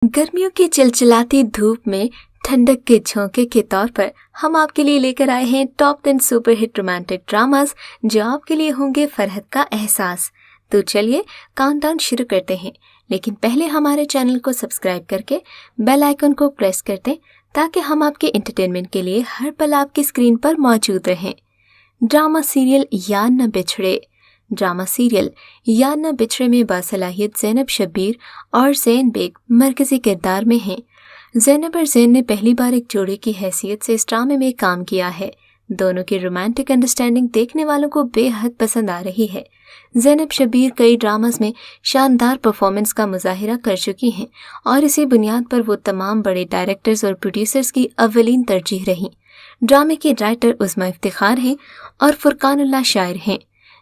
गर्मियों की चिलचिलाती धूप में ठंडक के झोंके के तौर पर हम आपके लिए लेकर आए हैं top 10 super hit romantic dramas जो आपके लिए होंगे फरहत का एहसास। तो चलिए काउंटडाउन शुरू करते हैं, लेकिन पहले हमारे चैनल को सब्सक्राइब करके बेल आइकन को प्रेस कर दें ताकि हम आपके एंटरटेनमेंट के लिए हर पल आपकी स्क्रीन पर मौजूद रहें। ड्रामा सीरियल यार न बिछड़े। ड्रामा सीरियल यार न बिछड़े में बासलाहियत ज़ैनब शब्बीर और ज़ैन बेग मरकज़ी किरदार में हैं। ज़ैनब और ज़ैन ने पहली बार एक जोड़े की हैसियत से इस ड्रामे में काम किया है। दोनों की रोमांटिक अंडरस्टैंडिंग देखने वालों को बेहद पसंद आ रही है। ज़ैनब शब्बीर कई ड्रामास में शानदार परफॉर्मेंस का मुजाहिरा कर चुकी हैं और इसी बुनियाद पर वो तमाम बड़े डायरेक्टर्स और प्रोड्यूसर्स की अव्वलीन तरजीह रहीं। ड्रामे के राइटर उस्मा इफ्तिखार हैं और फुरकानुल्लाह शायर हैं,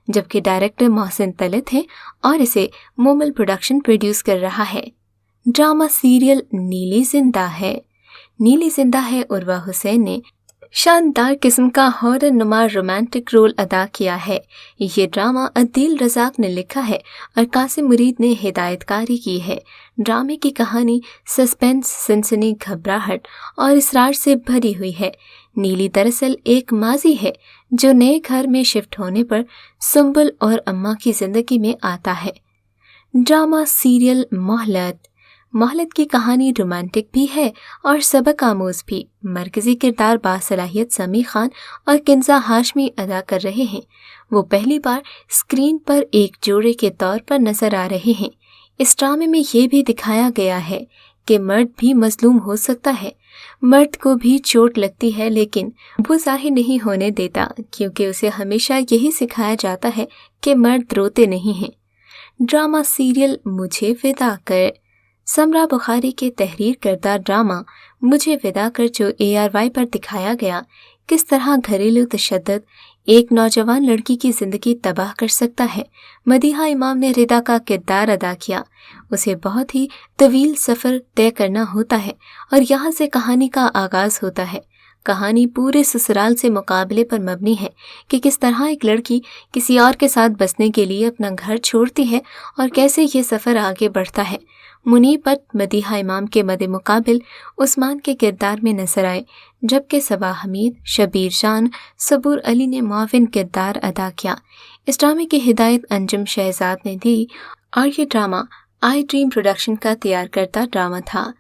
जबकि डायरेक्टर मोहसिन तलत है और इसे मोमल प्रोडक्शन प्रोड्यूस कर रहा है। ड्रामा सीरियल नीली जिंदा है। नीली जिंदा है उर्वा हुसैन ने शानदार किस्म का हॉरर नुमा रोमांटिक रोल अदा किया है। ये ड्रामा अदील रज़ाक ने लिखा है और कासिम मुरीद ने हिदायतकारी की है। ड्रामे की कहानी सस्पेंस, सनसनी, घबराहट और इसरार से भरी हुई है। नीली दरअसल एक माजी है जो नए घर में शिफ्ट होने पर सुंबुल और अम्मा की जिंदगी में आता है। ड्रामा सीरियल मोहलत। मोहलत की कहानी रोमांटिक भी है और सबक आमोज भी। मरकजी किरदार बासलाहियत समी खान और किंजा हाशमी अदा कर रहे हैं। वो पहली बार स्क्रीन पर एक जोड़े के तौर पर नजर आ रहे हैं। इस ड्रामे में ये भी दिखाया गया है कि मर्द भी मजलूम हो सकता है। मर्द को भी चोट लगती है, लेकिन वो जाहिर नहीं होने देता क्योंकि उसे हमेशा यही सिखाया जाता है कि मर्द रोते नहीं हैं। ड्रामा सीरियल मुझे विदा कर। समरा बुखारी के तहरीर करदा ड्रामा मुझे विदा कर जो ARY पर दिखाया गया, किस तरह घरेलू तशद्दुद एक नौजवान लड़की की ज़िंदगी तबाह कर सकता है। मदीहा इमाम ने रिदा का किरदार अदा किया। उसे बहुत ही तवील सफ़र तय करना होता है और यहाँ से कहानी का आगाज़ होता है। कहानी पूरे ससुराल से मुकाबले पर मबनी है कि किस तरह एक लड़की किसी और के साथ बसने के लिए अपना घर छोड़ती है और कैसे ये सफ़र आगे बढ़ता है। मुनीबत मदीहा इमाम के मद्दे मुकाबिल उस्मान के किरदार में नजर आए, जबकि सबा हमीद, शबीर जान, सबूर अली ने मुआविन किरदार अदा किया। इस ड्रामे की हिदायत अंजुम शहजाद ने दी और ये ड्रामा आई ड्रीम प्रोडक्शन का तैयार करता ड्रामा था।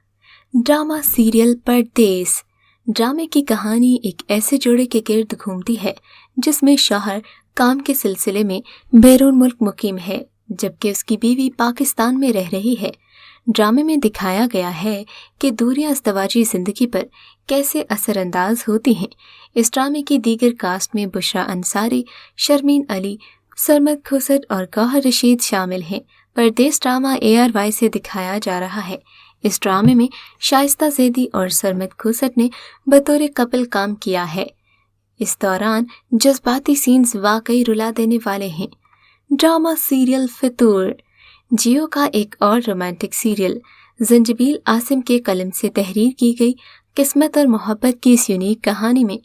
ड्रामा सीरियल परदेस। ड्रामे की कहानी एक ऐसे जोड़े के गिर्द घूमती है जिसमें शौहर काम के सिलसिले में बैरून मुल्क मुकीम है, जबकि उसकी बीवी पाकिस्तान में रह रही है। ड्रामे में दिखाया गया है कि दूरियां अज़दवाजी ज़िंदगी पर कैसे असरअंदाज होती हैं। इस ड्रामे की दीगर कास्ट में बुशरा अंसारी, शर्मीन अली, सरमद खुसर और गौहर रशीद शामिल हैं। परदेस ड्रामा ARY से दिखाया जा रहा है। इस ड्रामे में शाइस्ता ज़ैदी और सरमद खुसर ने बतौर कपल काम किया है। इस दौरान जज्बाती सीन्स वाकई रुला देने वाले हैं। ड्रामा सीरियल फितूर। जियो का एक और रोमांटिक सीरियल जंजबील आसिम के कलम से तहरीर की गई किस्मत और मोहब्बत की इस यूनिक कहानी में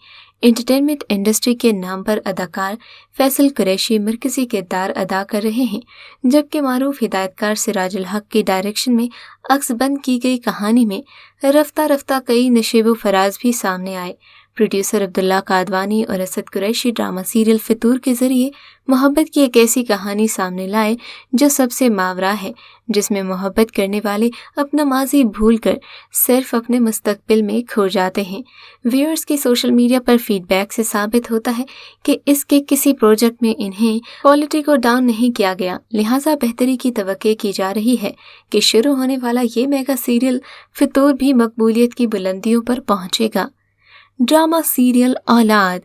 एंटरटेनमेंट इंडस्ट्री के नाम पर अदाकार फैसल कुरैशी मरकजी किरदार अदा कर रहे हैं, जबकि मारूफ हिदायतकार सिराजुल हक की डायरेक्शन में अक्सबंद की गई कहानी में रफ्ता रफ्ता कई नशेबो फराज भी सामने आए। प्रोड्यूसर अब्दुल्ला कादवानी और असद कुरैशी ड्रामा सीरियल फितूर के जरिए मोहब्बत की एक ऐसी कहानी सामने लाए जो सबसे मावरा है, जिसमें मोहब्बत करने वाले अपना माजी भूलकर सिर्फ अपने मुस्तकबिल में खो जाते हैं। व्यूअर्स की सोशल मीडिया पर फीडबैक से साबित होता है कि इसके किसी प्रोजेक्ट में इन्हें क्वालिटी को डाउन नहीं किया गया, लिहाजा बेहतरी की तवक्को की जा रही है कि शुरू होने वाला ये मेगा सीरियल फितूर भी मकबूलियत की बुलंदियों पर पहुंचेगा। ड्रामा सीरियल औलाद।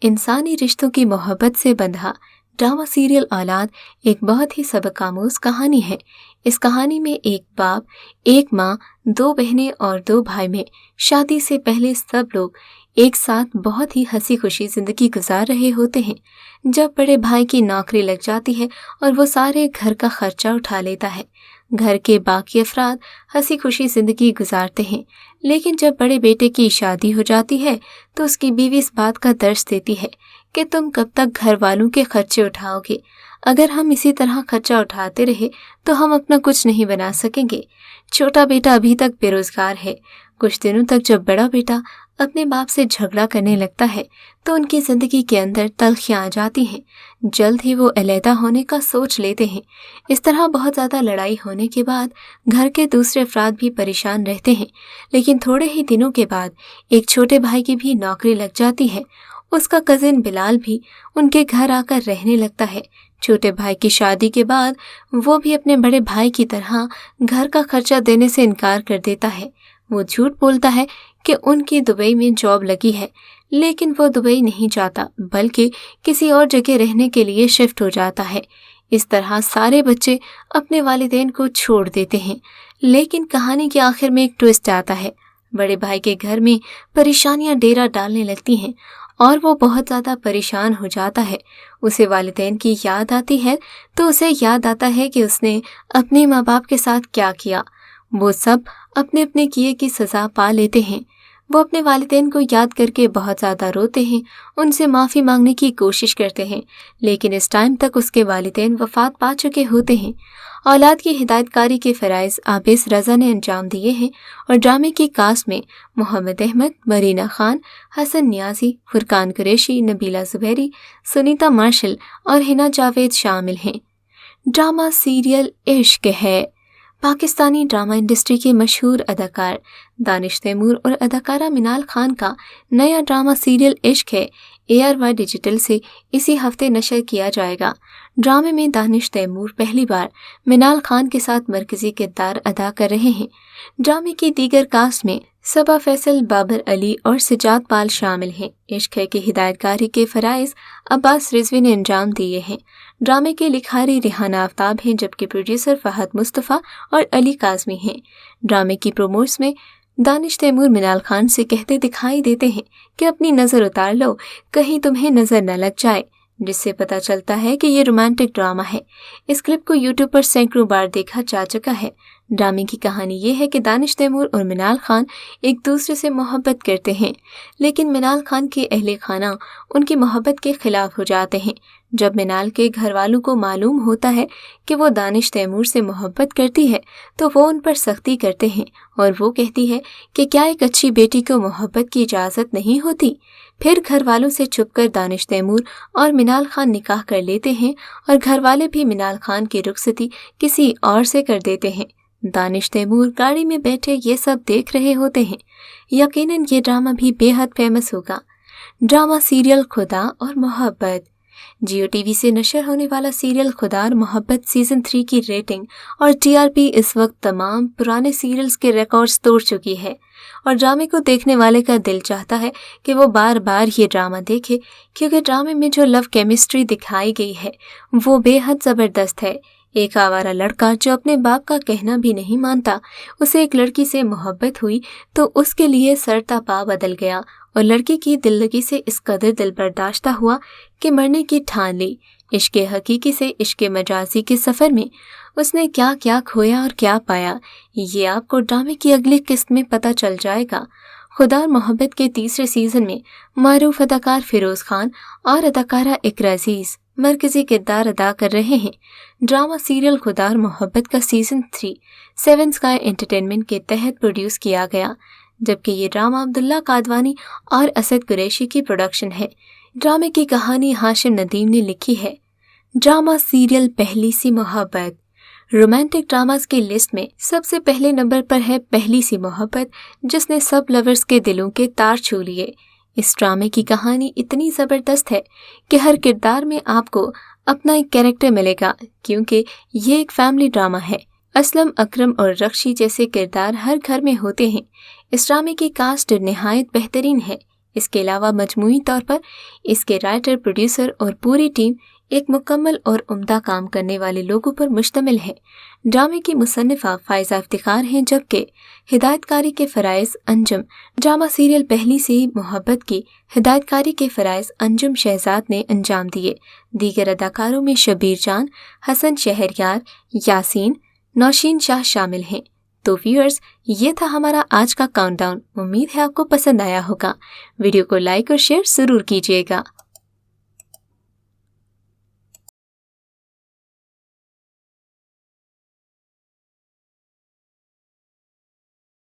इंसानी रिश्तों की मोहब्बत से बंधा ड्रामा सीरियल औलाद एक बहुत ही सबक आमोज कहानी है। इस कहानी में एक बाप, एक माँ, 2 बहनें और 2 भाई में शादी से पहले सब लोग एक साथ बहुत ही हंसी खुशी जिंदगी गुजार रहे होते हैं। जब बड़े भाई की नौकरी लग जाती है और वो सारे घर का खर्चा उठा लेता है, घर के बाकी अफराद हंसी खुशी जिंदगी गुजारते हैं। लेकिन जब बड़े बेटे की शादी हो जाती है तो उसकी बीवी इस बात का दर्श देती है कि तुम कब तक घर वालों के खर्चे उठाओगे, अगर हम इसी तरह खर्चा उठाते रहे तो हम अपना कुछ नहीं बना सकेंगे। छोटा बेटा अभी तक बेरोजगार है। कुछ दिनों तक जब बड़ा बेटा अपने बाप से झगड़ा करने लगता है तो उनकी जिंदगी के अंदर तल्खियां आ जाती हैं। जल्द ही वो अलहदा होने का सोच लेते हैं। इस तरह बहुत ज़्यादा लड़ाई होने के बाद घर के दूसरे अफराद भी परेशान रहते हैं। लेकिन थोड़े ही दिनों के बाद एक छोटे भाई की भी नौकरी लग जाती है। उसका कजिन बिलाल भी उनके घर आकर रहने लगता है। छोटे भाई की शादी के बाद वो भी अपने बड़े भाई की तरह घर का खर्चा देने से इनकार कर देता है। वो झूठ बोलता है कि उनकी दुबई में जॉब लगी है, लेकिन वो दुबई नहीं जाता बल्कि किसी और जगह रहने के लिए शिफ्ट हो जाता है। इस तरह सारे बच्चे अपने वालिदैन को छोड़ देते हैं। लेकिन कहानी के आखिर में एक ट्विस्ट आता है। बड़े भाई के घर में परेशानियां डेरा डालने लगती हैं और वो बहुत ज़्यादा परेशान हो जाता है। उसे वालिदैन की याद आती है तो उसे याद आता है कि उसने अपने माँ बाप के साथ क्या किया। वो सब अपने अपने किए की सज़ा पा लेते हैं। वो अपने वालिदैन को याद करके बहुत ज़्यादा रोते हैं, उनसे माफ़ी मांगने की कोशिश करते हैं, लेकिन इस टाइम तक उसके वालिदैन वफ़ात पा चुके होते हैं। औलाद की हिदायतकारी के फ़राइज़ आबिस रज़ा ने अंजाम दिए हैं और ड्रामे की कास्ट में मोहम्मद अहमद, मरीना खान, हसन नियाज़ी, फुरकान कुरैशी, नबीला ज़ुबैरी, सुनीता मार्शल और हिना जावेद शामिल हैं। ड्रामा सीरियल इश्क है। पाकिस्तानी ड्रामा इंडस्ट्री के मशहूर अदाकार दानिश तैमूर और अदाकारा मिनाल खान का नया ड्रामा सीरियल इश्क है ARY डिजिटल से इसी हफ्ते नशर किया जाएगा। ड्रामे में दानिश तैमूर पहली बार मिनाल खान के साथ मरकजी किरदार अदा कर रहे हैं। ड्रामे की दीगर कास्ट में सबा फैसल, बाबर अली और सिजाद पाल शामिल हैं। इश्क है की हिदायतकारी के फ़राइज़ अब्बास रिजवी ने अंजाम दिए हैं। ड्रामे के लिखारी रिहाना आफ्ताब हैं, जबकि प्रोड्यूसर फहद मुस्तफ़ा और अली काज़मी हैं। ड्रामे की प्रोमोस में दानिश तैमूर मिनाल खान से कहते दिखाई देते हैं कि अपनी नज़र उतार लो, कहीं तुम्हें नज़र न लग जाए, जिससे पता चलता है कि ये रोमांटिक ड्रामा है। इस क्लिप को यूट्यूब पर सैकड़ों बार देखा जा चुका है। ड्रामे की कहानी ये है कि दानिश तैमूर और मिनाल खान एक दूसरे से मोहब्बत करते हैं, लेकिन मिनाल खान के अहले खाना उनकी मोहब्बत के खिलाफ हो जाते हैं। जब मिनाल के घर वालों को मालूम होता है कि वो दानिश तैमूर से मोहब्बत करती है तो वो उन पर सख्ती करते हैं और वो कहती है कि क्या एक अच्छी बेटी को मोहब्बत की इजाज़त नहीं होती। फिर घर वालों से छुपकर दानिश तैमूर और मिनाल खान निकाह कर लेते हैं और घर वाले भी मिनाल खान की रुखसती किसी और से कर देते हैं। दानिश तैमूर गाड़ी में बैठे ये सब देख रहे होते हैं। यकीनन ये ड्रामा भी बेहद फेमस होगा। ड्रामा सीरियल खुदा और मोहब्बत। जियो टीवी से नशर होने वाला सीरियल खुदा और मोहब्बत सीजन 3 की रेटिंग और TRP इस वक्त तमाम पुराने सीरियल्स के रिकॉर्ड्स तोड़ चुकी है और ड्रामे को देखने वाले का दिल चाहता है कि वो बार बार ये ड्रामा देखे, क्योंकि ड्रामे में जो लव केमिस्ट्री दिखाई गई है वो बेहद ज़बरदस्त है। एक आवारा लड़का जो अपने बाप का कहना भी नहीं मानता, उसे एक लड़की से मोहब्बत हुई तो उसके लिए सरता पा बदल गया और लड़की की दिल लगी से इस कदर दिल बर्दाश्ता हुआ कि मरने की ठान ली। इश्क हकीकी से इश्क मजाजी के सफ़र में उसने क्या क्या खोया और क्या पाया, ये आपको ड्रामे की अगली किस्त में पता चल जाएगा। खुदा और मोहब्बत के तीसरे सीजन में मारूफ अदाकार फिरोज खान और अदाकारा इकरा अजीज मरकजी किरदार अदा कर रहे हैं। ड्रामा सीरियल खुदा और मोहब्बत का सीजन 3 7 स्काई एंटरटेनमेंट के तहत प्रोड्यूस किया गया, जबकि ये ड्रामा अब्दुल्ला कादवानी और असद कुरैशी की प्रोडक्शन है। ड्रामे की कहानी हाशिम नदीम ने लिखी है। ड्रामा सीरियल पहली सी मोहब्बत। रोमांटिक ड्रामास की लिस्ट में सबसे पहले नंबर पर है पहली सी मोहब्बत, जिसने सब लवर्स के दिलों के तार छू लिए। इस ड्रामे की कहानी इतनी ज़बरदस्त है कि हर किरदार में आपको अपना एक कैरेक्टर मिलेगा, क्योंकि ये एक फैमिली ड्रामा है। असलम, अकरम और रक्षी जैसे किरदार हर घर में होते हैं। इस ड्रामे की कास्ट निहायत बेहतरीन है। इसके अलावा मजमूई तौर पर इसके राइटर, प्रोड्यूसर और पूरी टीम एक मुकम्मल और उम्दा काम करने वाले लोगों पर मुश्तमिल है। ड्रामे की मुसन्निफा फायजा इफ्तिखार हैं, जबकि हिदायतकारी के फ़राइज़ अंजुम। ड्रामा सीरियल पहली सी मोहब्बत की हिदायतकारी के फ़राइज़ अंजुम शहजाद ने अंजाम दिए। दीगर अदाकारों में शबीर जान, हसन शहरयार, यासीन, नौशीन शाह शामिल हैं। तो व्यूअर्स, ये था हमारा आज का काउंटडाउन। उम्मीद है आपको पसंद आया होगा। वीडियो को लाइक और शेयर ज़रूर कीजिएगा।